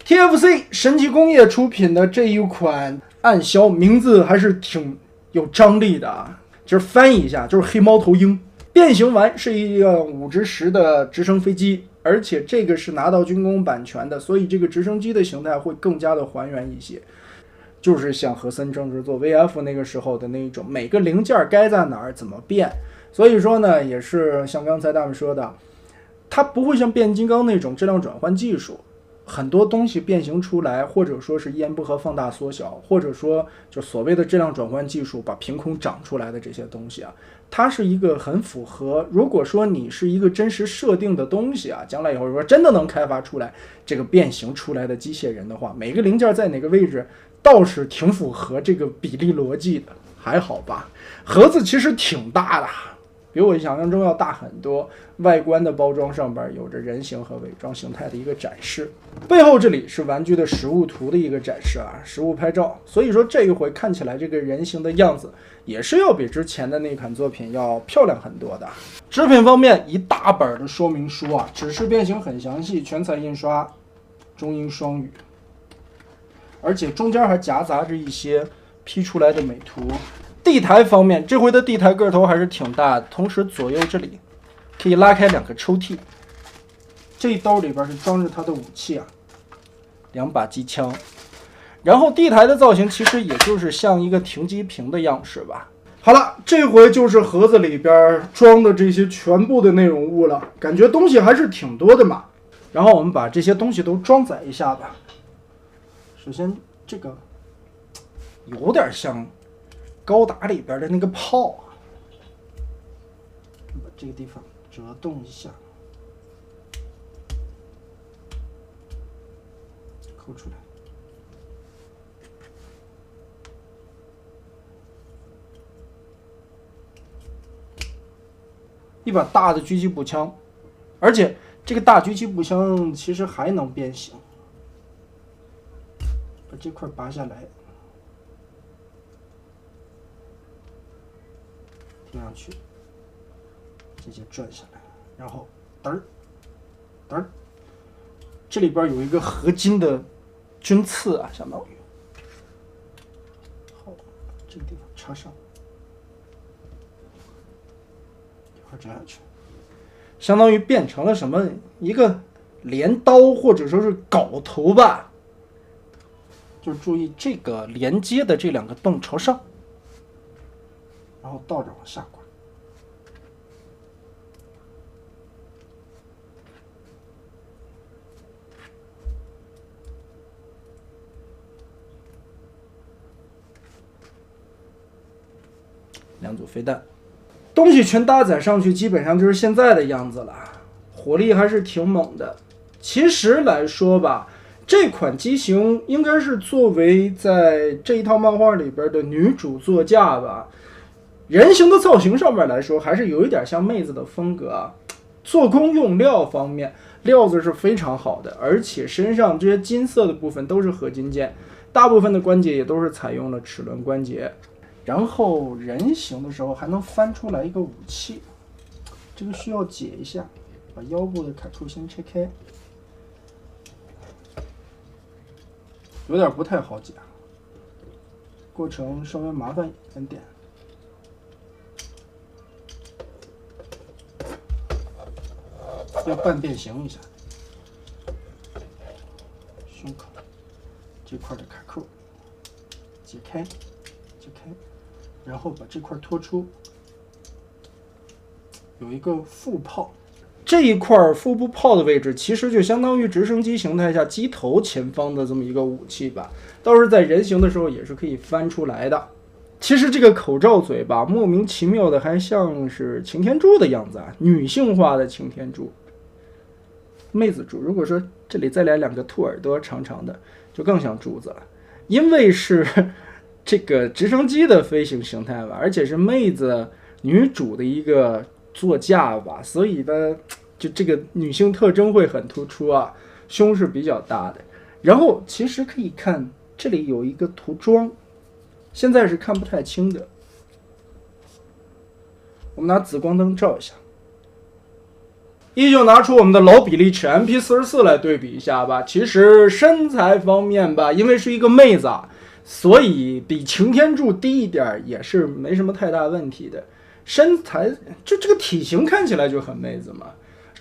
TFC 神奇工业出品的这一款暗枭，名字还是挺有张力的啊。就是翻译一下，就是黑猫头鹰。变形丸是一辆5×10的直升飞机，而且这个是拿到军工版权的，所以这个直升机的形态会更加的还原一些。就是像和森政治做 VF 那个时候的那种，每个零件该在哪儿怎么变。所以说呢，也是像刚才他们说的，它不会像变形金刚那种质量转换技术，很多东西变形出来，或者说是一言不合放大缩小，或者说就所谓的质量转换技术把凭空长出来的这些东西啊，它是一个很符合，如果说你是一个真实设定的东西啊，将来以后如果真的能开发出来这个变形出来的机械人的话，每个零件在哪个位置倒是挺符合这个比例逻辑的，还好吧。盒子其实挺大的，比我想象中要大很多。外观的包装上边有着人形和伪装形态的一个展示，背后这里是玩具的实物图的一个展示啊，实物拍照。所以说这一回看起来这个人形的样子也是要比之前的那款作品要漂亮很多的。制品方面，一大本的说明书啊，指示变形很详细，全彩印刷，中英双语，而且中间还夹杂着一些 P 出来的美图。地台方面，这回的地台个头还是挺大的，同时左右这里可以拉开2个抽屉，这一兜里边是装着它的武器啊，2把机枪。然后地台的造型其实也就是像一个停机坪的样式吧。好了，这回就是盒子里边装的这些全部的内容物了，感觉东西还是挺多的嘛。然后我们把这些东西都装载一下吧。首先这个有点像高达里边的那个炮啊，把这个地方折动一下，抠出来。一把大的狙击步枪，而且这个大狙击步枪其实还能变形。把这块拔下来，贴上去，直接转下来，然后嘚儿嘚儿，这里边有一个合金的军刺啊，相当于，好，这个地方插上，一块折下去，相当于变成了什么一个镰刀或者说是镐头吧。就是注意这个连接的这2个洞朝上，然后倒着往下挂。2组飞弹，东西全搭载上去，基本上就是现在的样子了，火力还是挺猛的。其实来说吧，这款机型应该是作为在这一套漫画里边的女主座驾吧。人形的造型上面来说，还是有一点像妹子的风格啊。做工用料方面，料子是非常好的，而且身上这些金色的部分都是合金件，大部分的关节也都是采用了齿轮关节。然后人形的时候还能翻出来一个武器，这个需要解一下，把腰部的卡扣先拆开。有点不太好解，过程稍微麻烦一点点。要半变形一下，胸口这块的卡扣解开，然后把这块拖出，有一个副炮。这一块腹部炮的位置其实就相当于直升机形态下机头前方的这么一个武器吧，倒是在人形的时候也是可以翻出来的。其实这个口罩嘴吧，莫名其妙的还像是擎天柱的样子啊，女性化的擎天柱，妹子柱。如果说这里再来2个兔耳朵长长的，就更像柱子了。因为是这个直升机的飞行形态吧，而且是妹子女主的一个座驾吧，所以呢，就这个女性特征会很突出啊，胸是比较大的。然后其实可以看这里有一个涂装，现在是看不太清的，我们拿紫光灯照一下。依旧拿出我们的老比例尺 MP44来对比一下吧。其实身材方面吧，因为是一个妹子，所以比擎天柱低一点也是没什么太大问题的。身材就这个体型看起来就很妹子嘛，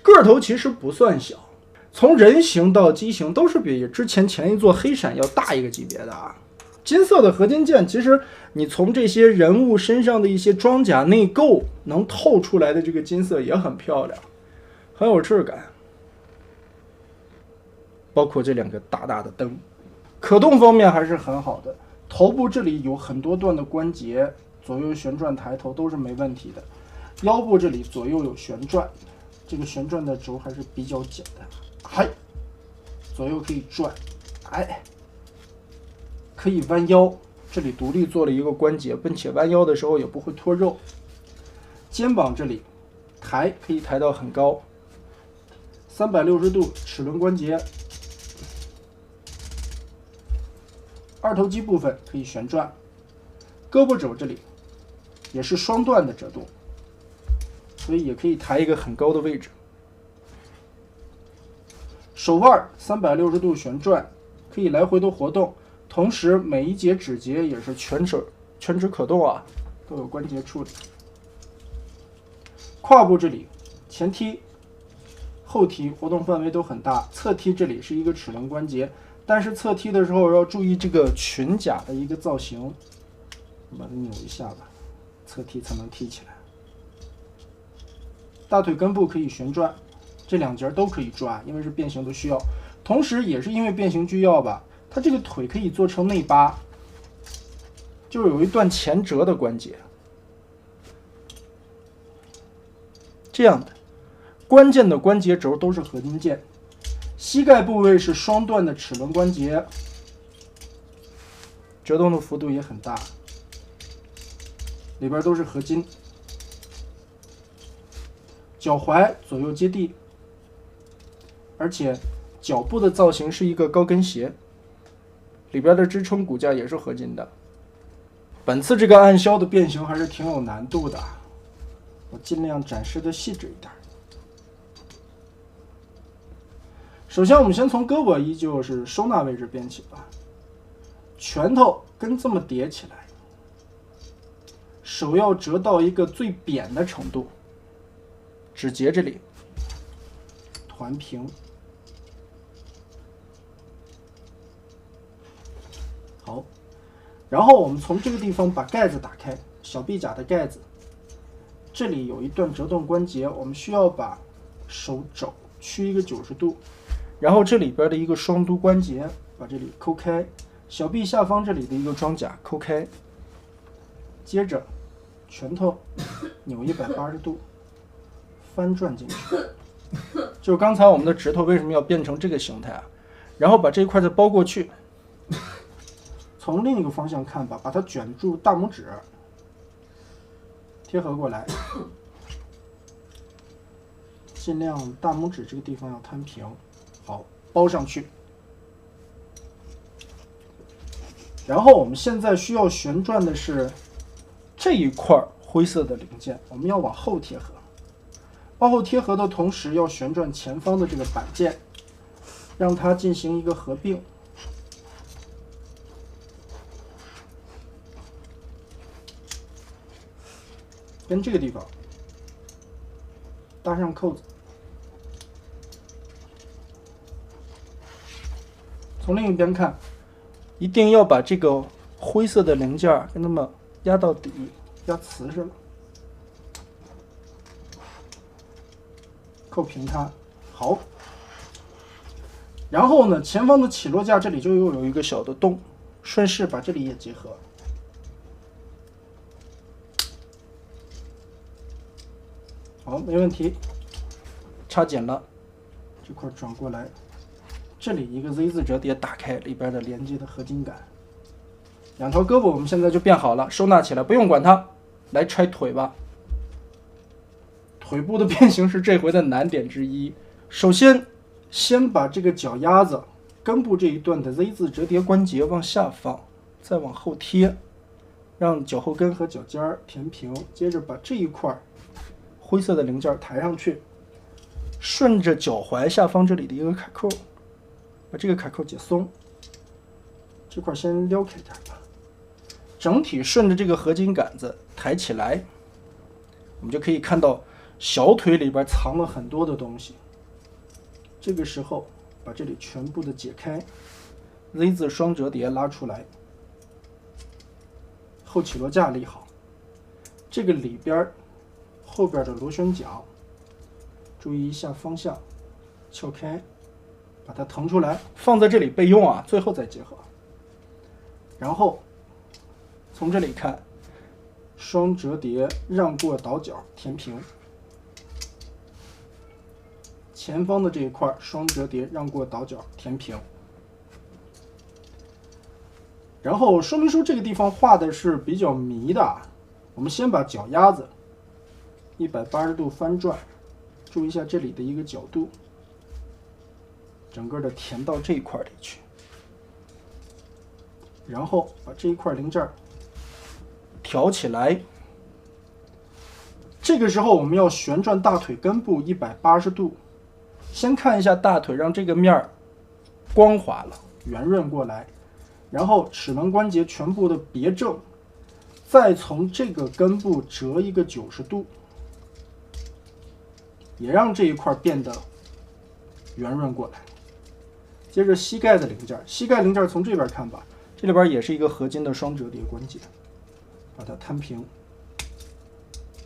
个头其实不算小，从人形到机型都是比之前前一座黑闪要大一个级别的啊。金色的合金件，其实你从这些人物身上的一些装甲内构能透出来的这个金色也很漂亮，很有质感。包括这两个大大的灯，可动方面还是很好的。头部这里有很多段的关节，左右旋转抬头都是没问题的。腰部这里左右有旋转，这个旋转的轴还是比较简单。嗨，左右可以转，哎。可以弯腰，这里独立做了一个关节，并且弯腰的时候也不会脱肉。肩膀这里抬可以抬到很高，360度齿轮关节。二头肌部分可以旋转，胳膊肘这里也是双段的折动，所以也可以抬一个很高的位置。手腕360度旋转，可以来回的活动。同时，每一节指节也是全指可动啊，都有关节处理。胯部这里，前踢、后踢活动范围都很大，侧踢这里是一个齿轮关节，但是侧踢的时候要注意这个裙甲的一个造型，把它扭一下吧，侧踢才能踢起来。大腿根部可以旋转，这两节都可以抓，因为是变形的需要，同时也是因为变形需要吧。它这个腿可以做成内八，就是有一段前折的关节，这样的关键的关节轴都是合金件。膝盖部位是双段的齿轮关节，折动的幅度也很大，里边都是合金。脚踝左右接地，而且脚部的造型是一个高跟鞋。里边的支撑骨架也是合金的。本次这个暗销的变形还是挺有难度的，我尽量展示的细致一点。首先我们先从胳膊依旧是收纳位置变起吧，拳头跟这么叠起来，手要折到一个最扁的程度，指节这里团平。好，然后我们从这个地方把盖子打开，小臂甲的盖子，这里有一段折动关节，我们需要把手肘屈一个90度，然后这里边的一个双督关节把这里抠开，小臂下方这里的一个装甲抠开，接着拳头扭180度翻转进去，就是刚才我们的指头为什么要变成这个形态啊？然后把这一块再包过去。从另一个方向看吧，把它卷住大拇指，贴合过来，尽量大拇指这个地方要摊平。好，包上去。然后我们现在需要旋转的是这一块灰色的零件，我们要往后贴合。往后贴合的同时，要旋转前方的这个板件，让它进行一个合并。跟这个地方搭上扣子，从另一边看，一定要把这个灰色的零件跟它们压到底，压瓷实了，扣平它。好，然后呢，前方的起落架这里就又有一个小的洞，顺势把这里也结合。好，没问题，插紧了，这块转过来，这里一个 Z 字折叠打开，里边的连接的合金杆，两条胳膊我们现在就变好了，收纳起来，不用管它。来拆腿吧，腿部的变形是这回的难点之一。首先，先把这个脚丫子根部这一段的 Z 字折叠关节往下放，再往后贴，让脚后跟和脚尖填平，接着把这一块灰色的零件抬上去，顺着脚踝下方这里的一个卡扣，把这个卡扣解松，这块先撩开点吧。整体顺着这个合金杆子抬起来，我们就可以看到小腿里边藏了很多的东西。这个时候把这里全部的解开 ，Z 字双折叠拉出来，后起落架立好，这个里边后边的螺旋桨，注意一下方向，撬开，把它腾出来，放在这里备用啊，最后再结合。然后从这里看，双折叠让过倒角填平，前方的这一块双折叠让过倒角填平。然后说明书这个地方画的是比较迷的，我们先把脚丫子180度翻转，注意一下这里的一个角度，整个的填到这一块里去，然后把这一块零件挑起来。这个时候我们要旋转大腿根部180度，先看一下大腿，让这个面光滑了，圆润过来，然后齿轮关节全部的别正，再从这个根部折一个90度，也让这一块变得圆润过来。接着膝盖的零件，膝盖零件从这边看吧，这里边也是一个合金的双折叠关节，把它摊平，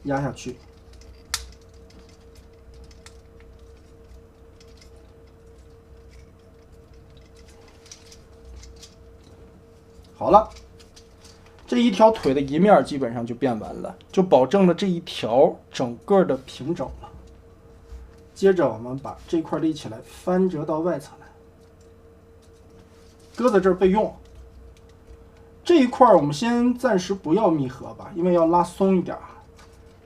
压下去。好了，这一条腿的一面基本上就变完了，就保证了这一条整个的平整了。接着我们把这块立起来，翻折到外侧来，搁在这儿备用。这一块我们先暂时不要密合吧，因为要拉松一点，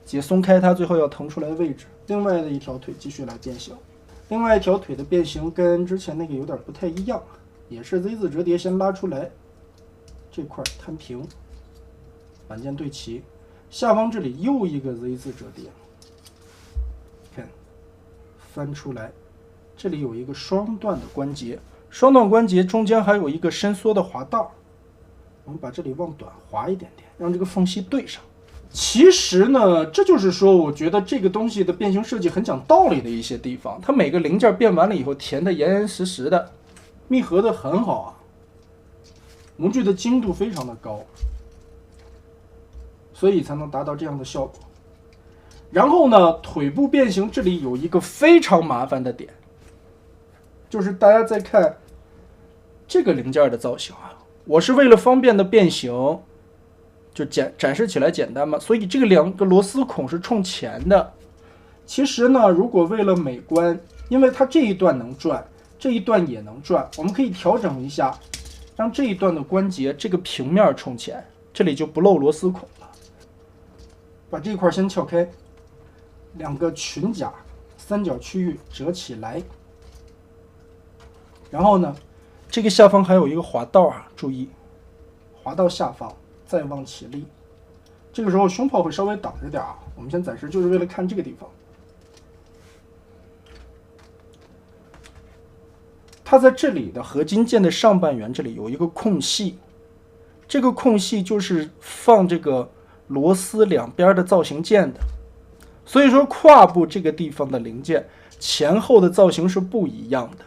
解松开它，最后要腾出来位置。另外的一条腿继续来变形，另外一条腿的变形跟之前那个有点不太一样，也是 Z 字折叠先拉出来，这块摊平，板件对齐，下方这里又一个 Z 字折叠，看翻出来，这里有一个双段的关节，双段关节中间还有一个伸缩的滑道，我们把这里往短滑一点点，让这个缝隙对上。其实呢，这就是说我觉得这个东西的变形设计很讲道理的一些地方，它每个零件变完了以后填得严严实实的，密合的很好啊，模具的精度非常的高，所以才能达到这样的效果。然后呢，腿部变形这里有一个非常麻烦的点，就是大家在看这个零件的造型啊，我是为了方便的变形，就展示起来简单嘛，所以这个两个螺丝孔是冲前的。其实呢，如果为了美观，因为它这一段能转，这一段也能转，我们可以调整一下，让这一段的关节这个平面冲前，这里就不漏螺丝孔了。把这块先撬开，两个裙甲三角区域折起来，然后呢，这个下方还有一个滑道啊，注意滑到下方再往起立。这个时候胸炮会稍微挡着点啊，我们先暂时就是为了看这个地方。它在这里的合金件的上半圆这里有一个空隙，这个空隙就是放这个螺丝两边的造型件的。所以说胯部这个地方的零件前后的造型是不一样的。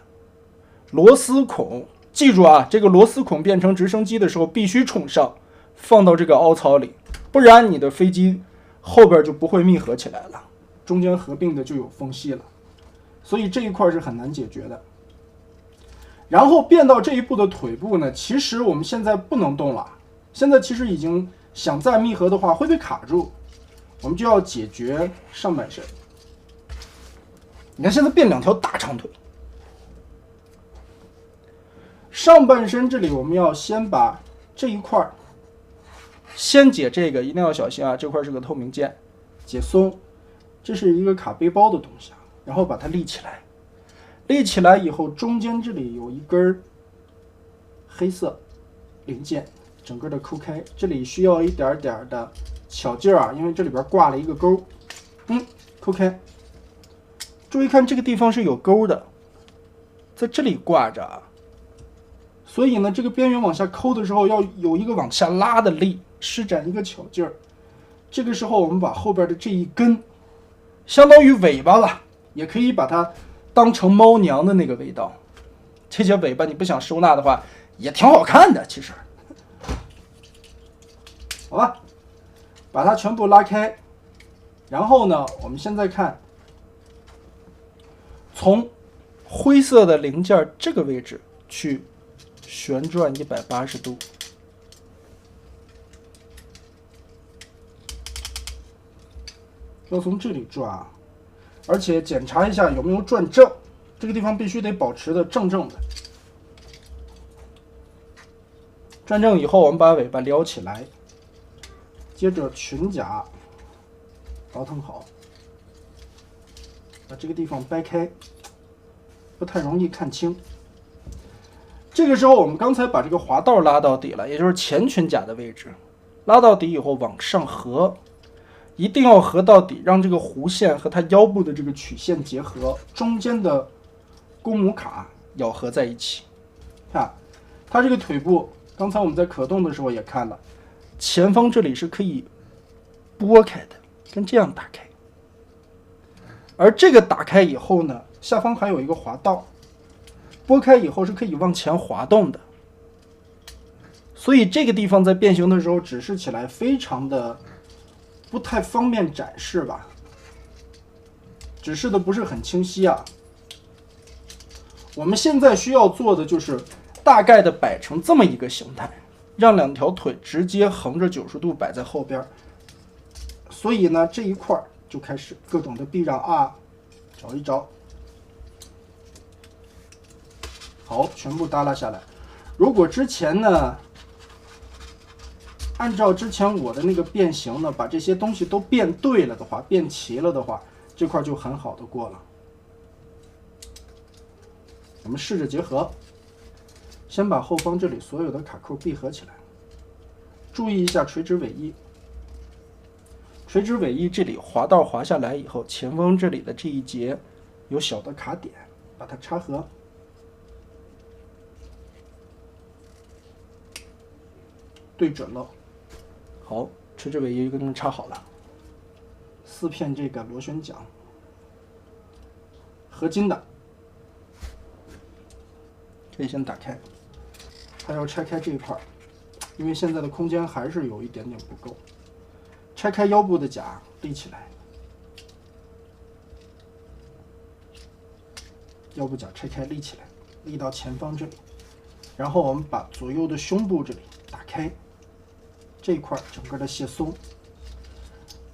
螺丝孔，记住啊，这个螺丝孔变成直升机的时候必须冲上，放到这个凹槽里，不然你的飞机后边就不会密合起来了，中间合并的就有缝隙了。所以这一块是很难解决的。然后变到这一步的腿部呢，其实我们现在不能动了，现在其实已经想再密合的话会被卡住，我们就要解决上半身。你看现在变两条大长腿，上半身这里我们要先把这一块先解，这个一定要小心啊，这块是个透明件，解松，这是一个卡背包的东西啊，然后把它立起来。立起来以后，中间这里有一根黑色零件，整个的抠开，这里需要一点点的巧劲儿啊，因为这里边挂了一个钩，抠开，注意看这个地方是有钩的，在这里挂着啊。所以呢，这个边缘往下抠的时候要有一个往下拉的力，施展一个巧劲儿。这个时候我们把后边的这一根，相当于尾巴吧，也可以把它当成猫娘的那个味道。这些尾巴你不想收纳的话，也挺好看的，其实。好吧，把它全部拉开。然后呢，我们现在看，从灰色的零件这个位置去旋转180度，要从这里转啊，而且检查一下有没有转正，这个地方必须得保持的正正的。转正以后，我们把尾巴撩起来，接着裙甲倒腾好，把这个地方掰开，不太容易看清。这个时候，我们刚才把这个滑道拉到底了，也就是前裙甲的位置，拉到底以后往上合，一定要合到底，让这个弧线和它腰部的这个曲线结合，中间的公母卡咬合在一起。看，它这个腿部，刚才我们在可动的时候也看了，前方这里是可以拨开的，跟这样打开。而这个打开以后呢，下方还有一个滑道。拨开以后是可以往前滑动的，所以这个地方在变形的时候指示起来非常的不太方便展示吧，指示的不是很清晰啊。我们现在需要做的就是大概的摆成这么一个形态，让两条腿直接横着90度摆在后边。所以呢，这一块就开始各种的避让啊，找一找。好，全部耷拉下来。如果之前呢，按照之前我的那个变形呢，把这些东西都变对了的话，变齐了的话，这块就很好的过了。我们试着结合，先把后方这里所有的卡扣闭合起来，注意一下垂直尾翼。垂直尾翼这里滑道滑下来以后，前方这里的这一节有小的卡点，把它插合。对准了，好，垂直尾翼跟它们插好了。4片这个螺旋桨，合金的，可以先打开。还要拆开这一块，因为现在的空间还是有一点点不够。拆开腰部的甲，立起来。腰部甲拆开，立起来，立到前方这里。然后我们把左右的胸部这里打开。这一块整个的卸松，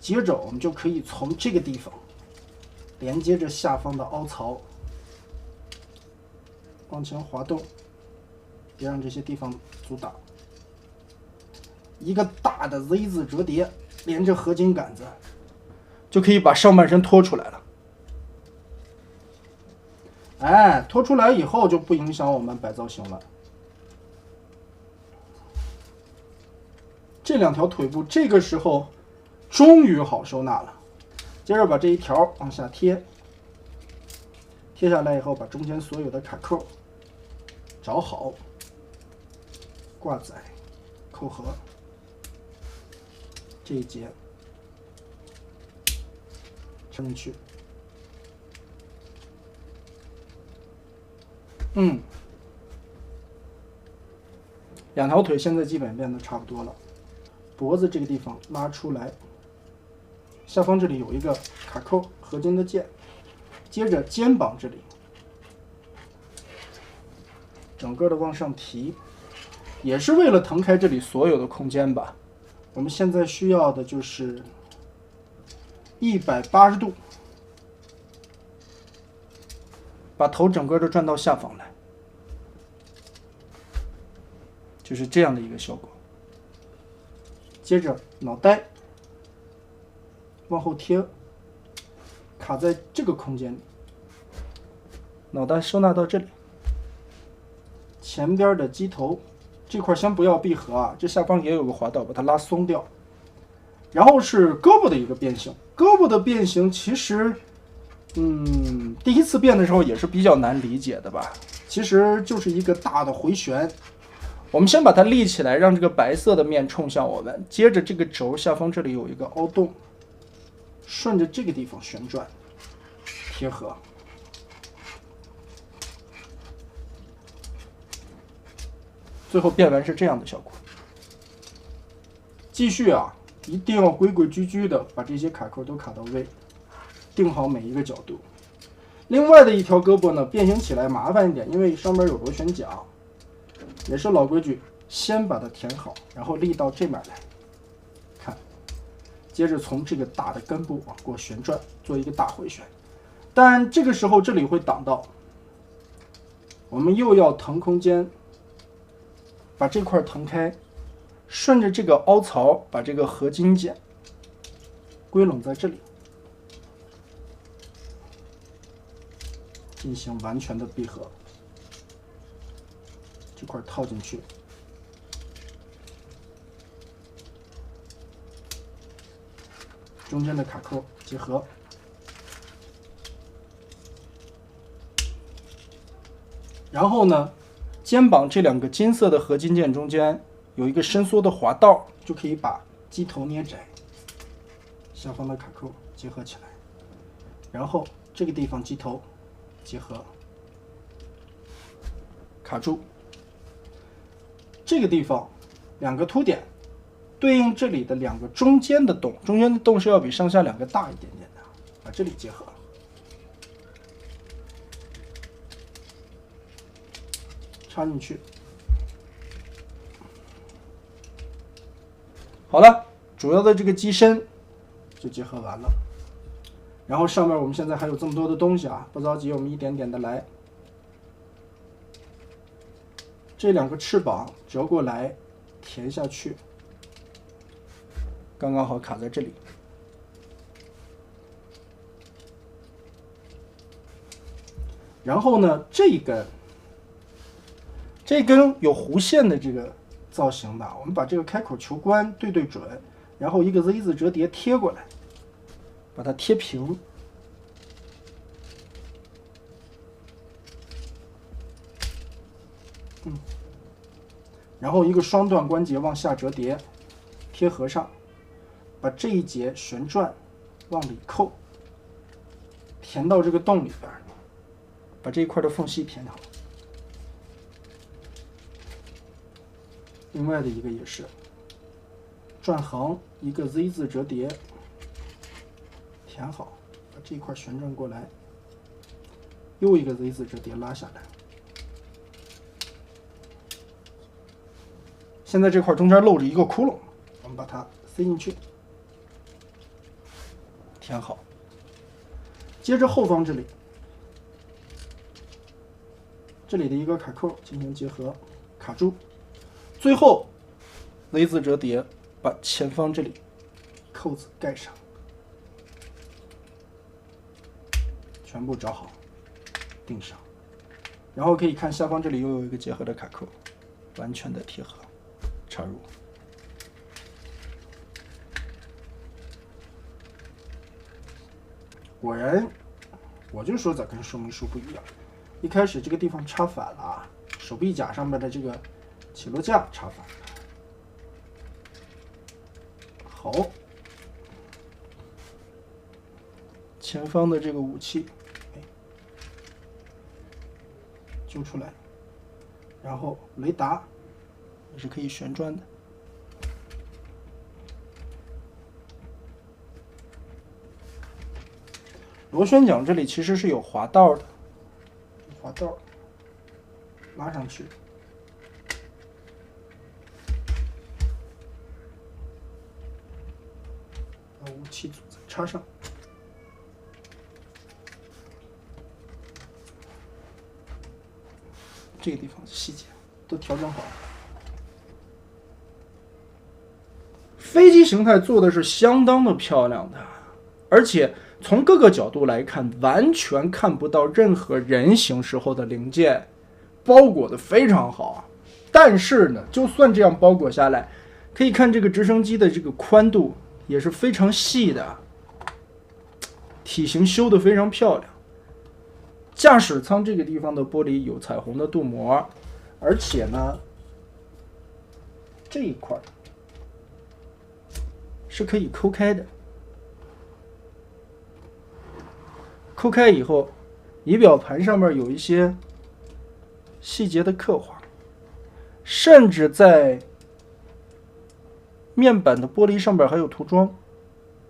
接着我们就可以从这个地方连接着下方的凹槽，往前滑动，别让这些地方阻挡。一个大的 Z 字折叠，连着合金杆子，就可以把上半身拖出来了。哎，拖出来以后就不影响我们摆造型了。这两条腿部这个时候终于好收纳了。接着把这一条往下贴，贴下来以后，把中间所有的卡扣找好，挂载，扣合这一节，撑进去。两条腿现在基本变得差不多了。脖子这个地方拉出来，下方这里有一个卡扣合金的键，接着肩膀这里整个的往上提，也是为了腾开这里所有的空间吧。我们现在需要的就是180度，把头整个的转到下方来，就是这样的一个效果。接着脑袋往后贴，卡在这个空间里，脑袋收纳到这里。前边的机头这块先不要闭合啊，这下方也有个滑道，把它拉松掉。然后是胳膊的一个变形，胳膊的变形其实第一次变的时候也是比较难理解的吧。其实就是一个大的回旋。我们先把它立起来，让这个白色的面冲向我们。接着这个轴下方这里有一个凹洞，顺着这个地方旋转，贴合。最后变完是这样的效果。继续啊，一定要规规矩矩的把这些卡扣都卡到位，定好每一个角度。另外的一条胳膊呢，变形起来麻烦一点，因为上面有螺旋桨。也是老规矩，先把它填好，然后立到这面来，看，接着从这个大的根部往过旋转，做一个大回旋。但这个时候这里会挡到，我们又要腾空间，把这块腾开，顺着这个凹槽把这个合金件归拢在这里，进行完全的闭合。这块套进去，中间的卡扣结合，然后呢，肩膀这两个金色的合金件中间有一个伸缩的滑道，就可以把机头捏窄，下方的卡扣结合起来，然后这个地方机头结合，卡住。这个地方两个凸点对应这里的两个中间的洞，中间的洞是要比上下两个大一点点的，把这里结合，插进去。好了，主要的这个机身就结合完了。然后上面我们现在还有这么多的东西啊，不着急，我们一点点的来。这两个翅膀折过来，填下去，刚刚好卡在这里。然后呢，这一根有弧线的这个造型的，我们把这个开口球关对准，然后一个 Z 字折叠贴过来，把它贴平。然后一个双段关节往下折叠，贴合上，把这一节旋转往里扣，填到这个洞里边，把这一块的缝隙填好。另外的一个也是转横，一个 Z 字折叠，填好，把这一块旋转过来，又一个 Z 字折叠拉下来。现在这块中间露着一个窟窿，我们把它塞进去，填好。接着后方这里的一个卡扣进行结合，卡住。最后 Z 字折叠，把前方这里扣子盖上，全部找好，钉上。然后可以看下方这里又有一个结合的卡扣，完全的贴合。插入，果然，我就说咋跟说明书不一样。一开始这个地方插反了啊，手臂甲上面的这个起落架插反了。好，前方的这个武器，揪出来，然后雷达。也是可以旋转的。螺旋桨这里其实是有滑道的，滑道拉上去，把武器组插上，这个地方的细节都调整好了。飞机形态做的是相当的漂亮的，而且从各个角度来看，完全看不到任何人形时候的零件，包裹的非常好。但是呢，就算这样包裹下来，可以看这个直升机的这个宽度也是非常细的，体型修得非常漂亮。驾驶舱这个地方的玻璃有彩虹的镀膜，而且呢，这一块是可以抠开的。抠开以后，仪表盘上面有一些细节的刻画，甚至在面板的玻璃上面还有涂装，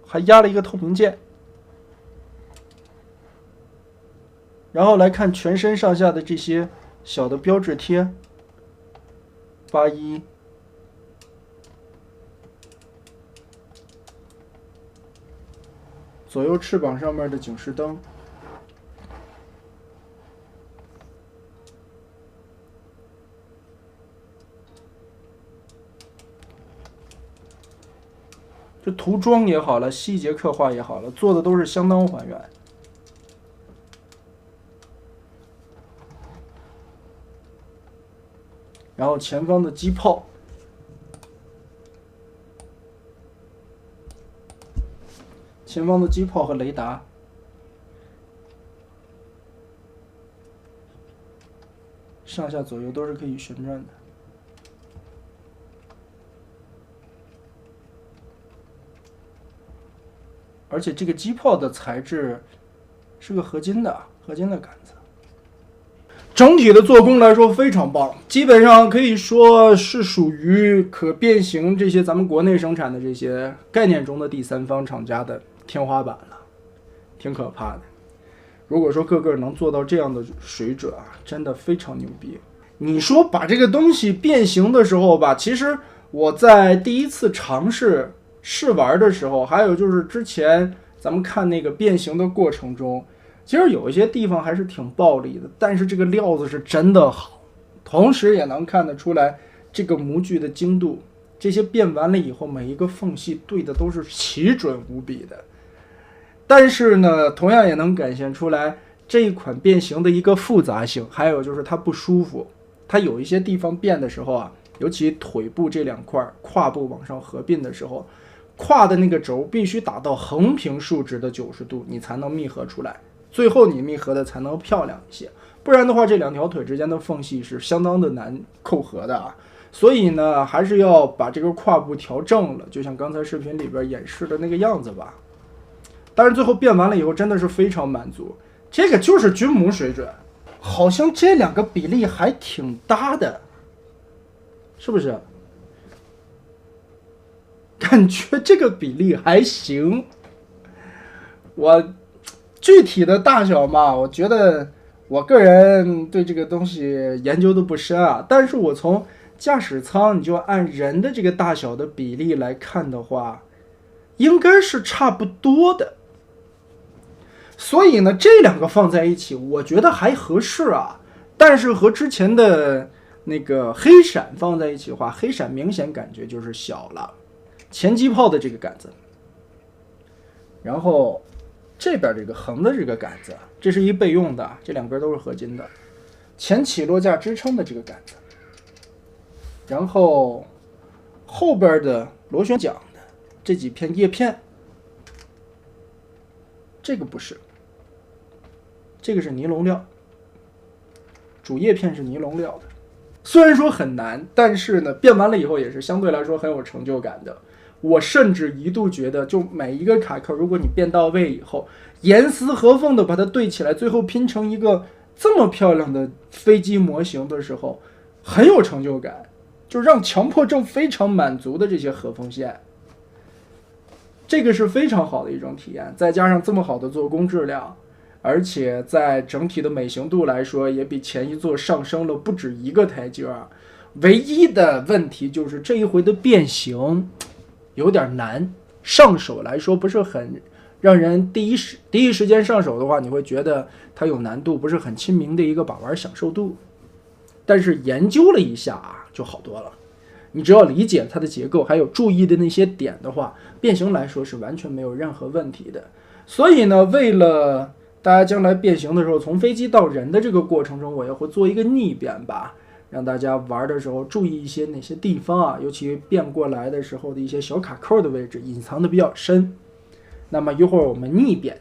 还压了一个透明键。然后来看全身上下的这些小的标志贴，81，左右翅膀上面的警示灯，这涂装也好了，细节刻画也好了，做的都是相当还原。然后前方的机炮，和雷达，上下左右都是可以旋转的。而且这个机炮的材质是个合金的杆子。整体的做工来说非常棒，基本上可以说是属于可变形这些咱们国内生产的这些概念中的第三方厂家的天花板了，挺可怕的。如果说个个能做到这样的水准啊，真的非常牛逼。你说把这个东西变形的时候吧，其实我在第一次尝试试玩的时候，还有就是之前咱们看那个变形的过程中，其实有一些地方还是挺暴力的，但是这个料子是真的好，同时也能看得出来这个模具的精度，这些变完了以后每一个缝隙对的都是奇准无比的。但是呢，同样也能展现出来这一款变形的一个复杂性，还有就是它不舒服，它有一些地方变的时候啊，尤其腿部这两块胯部往上合并的时候，胯的那个轴必须打到横平竖直的90度，你才能密合出来，最后你密合的才能漂亮一些，不然的话这两条腿之间的缝隙是相当的难扣合的啊。所以呢，还是要把这个胯部调正了，就像刚才视频里边演示的那个样子吧。但是最后变完了以后真的是非常满足，这个就是军模水准，好像这两个比例还挺搭的，是不是？感觉这个比例还行。我具体的大小嘛，我觉得我个人对这个东西研究的不深啊，但是我从驾驶舱你就按人的这个大小的比例来看的话，应该是差不多的。所以呢，这两个放在一起我觉得还合适啊。但是和之前的那个黑闪放在一起的话，黑闪明显感觉就是小了。前机炮的这个杆子，然后这边这个横的这个杆子，这是一备用的，这两边都是合金的。前起落架支撑的这个杆子，然后后边的螺旋桨的这几片叶片，这个不是，这个是尼龙料，主叶片是尼龙料的。虽然说很难，但是呢，变完了以后也是相对来说很有成就感的。我甚至一度觉得，就每一个卡扣，如果你变到位以后，严丝合缝的把它对起来，最后拼成一个这么漂亮的飞机模型的时候，很有成就感，就让强迫症非常满足的这些合缝线，这个是非常好的一种体验。再加上这么好的做工质量，而且在整体的美型度来说，也比前一座上升了不止一个台阶啊。唯一的问题就是这一回的变形有点难，上手来说不是很让人第一时间上手的话，你会觉得它有难度，不是很亲民的一个把玩享受度。但是研究了一下啊，就好多了。你只要理解它的结构，还有注意的那些点的话，变形来说是完全没有任何问题的。所以呢，为了大家将来变形的时候，从飞机到人的这个过程中，我也会做一个逆变吧，让大家玩的时候注意一些哪些地方啊，尤其变过来的时候的一些小卡扣的位置隐藏的比较深。那么一会儿我们逆变